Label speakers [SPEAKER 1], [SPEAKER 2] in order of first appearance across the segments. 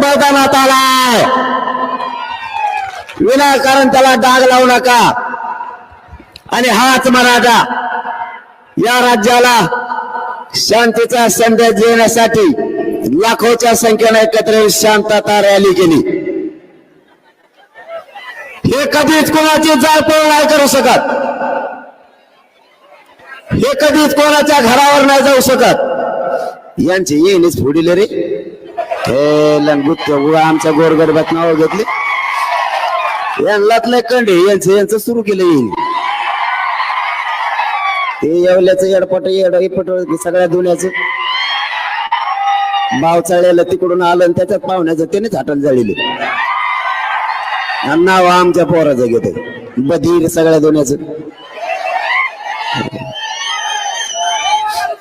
[SPEAKER 1] मैदानात आलाय, विनाकारण त्याला डाग लावू नका. आणि हाच मराठा या राज्याला शांतीचा संदेश देण्यासाठी लाखोच्या संख्येने एकत्र शांतता रॅली केली. हे कधीच कोणाची जाळपोळ नाही करू शकत, हे कधीच कोणाच्या घरावर नाही जाऊ शकत. यांचे येणेच फोडिले रे, हे लंगुत आमच्या गोरगरबात नाव घेतले, यांनातलं कंडे यांचं सुरू केलं. येईल ते येवल्याचं येडपट सगळ्या दुनियाचं भाव चाळलेलं तिकडून आलं आणि त्याच्यात पाहुण्याचं त्यानेच हाताला जाळले. नाव आमच्या पोराचं घेत बधीर सगळ्या दुनियाचं,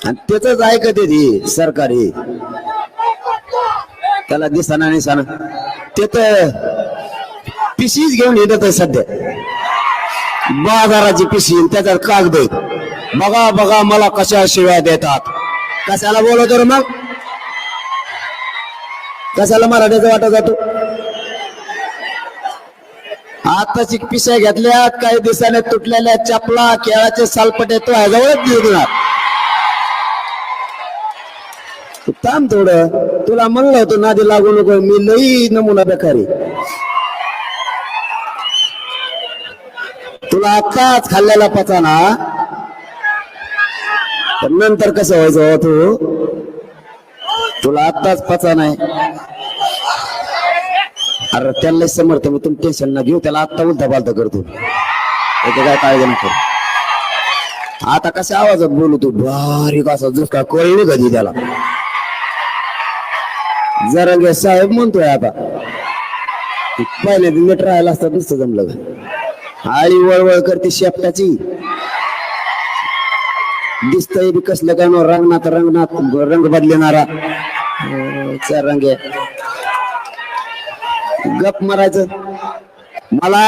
[SPEAKER 1] आणि त्याच ऐकते ती सरकारी. त्याला दिसाना निसाना ते तर पिशीच घेऊन येत आहे सध्या, बाजाराची पिशी, त्याच्यात कागद. बघा बघा मला कशा शिव्या देतात. कशाला बोलवतो रे मग, कशाला मराठीचा वाटा जातो. आताची पिशा घेतल्यात, काही दिवसाने तुटलेल्या चपला केळाचे सालपटे तो ह्याजवळच देणार. थांब थोडं, तुला म्हणलं होतं नादी लागू नको, मी लई नमुना बेकारी. तुला आत्ताच खाल्लेला पचाना, पण नंतर कसं व्हायचं तू, तुला आत्ताच पचा नाही. अरे त्याला समर्थ मी, तुम्ही टेन्शन ना घेऊ, त्याला आत्ता उलटा पालता करतो, काय काळजी नको. आता कशा आवाजात बोलू तू, बारीक असा जुसका कळली कधी त्याला. जरंगे साहेब म्हणतोय आता, पहिले मीठ राहायला असतात नुसतं जमलं. आळी वळवळ करते शेपटाची, दिसतंय बी कसलं काय रंगनाथ रंगनाथ रंग बदलणारा रंग. गप मारायचं. मला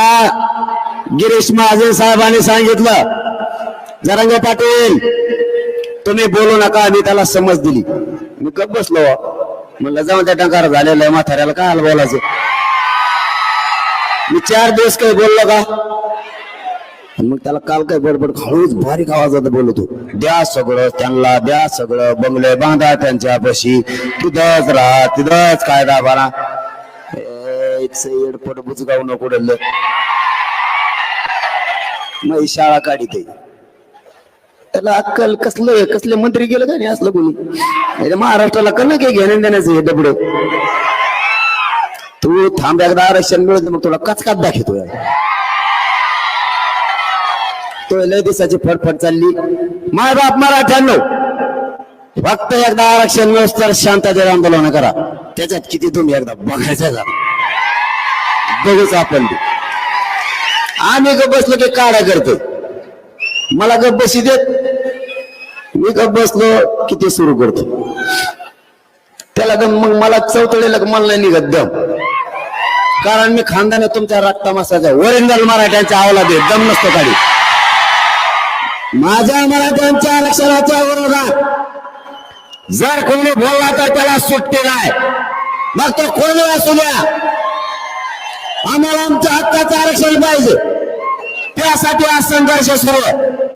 [SPEAKER 1] गिरीश महाजन साहेबांनी सांगितलं, जरंगे पाटील तुम्ही बोलू नका, मी त्याला समज दिली. मी गप बसलो, म्हणलं जाऊन त्या टंकार झालेला आहे, म्हाताऱ्याला काय बोलायचं. मी 4 दिवस काही बोललो का, मग त्याला काल काय बडबड हळूच बारीक आवाजात बोलतो, द्या सगळं त्यांना, द्या सगळं, बंगले बांधा त्यांच्या पशी, तिथंच राहा, तिथंच कायदा बारा. एडपट बुजगाव नको डल्लं, मग शाळा काढीते. त्याला अक्कल कसलं, कसले मंत्री गेलं का नाही असलं कोणी. महाराष्ट्राला कळलं काय घेणं देण्याचं हे डबड. तू थांब, एकदा आरक्षण मिळत मग तुला कचकात दाखवतो. तो लय दिवसाची फटफट चालली. माय बाप मराठ्यांनो, फक्त एकदा आरक्षण मिळत तर शांततेत आंदोलन करा. त्याच्यात किती तुम्ही एकदा बघायचं का, बघूच आपण. आम्ही गप बसलो की काढा करतो, मला गप बशी देत, मी गप बसलो किती सुरू करतो. त्याला दम, मग मला चौतळेला मला नाही निघत दम, कारण मी खानदाने तुमच्या रक्ता मसाचा ओरिजिनल मराठ्यांच्या आवला देत दम नसतो काढी. माझ्या मराठ्यांच्या आरक्षणाच्या विरोधात जर कोणी बोलला तर त्याला सुट्टी नाही, मग तो कोणी असू द्या. आम्हाला आमच्या हक्काचं आरक्षण पाहिजे, त्यासाठी आज संघर्ष सुरू आहे.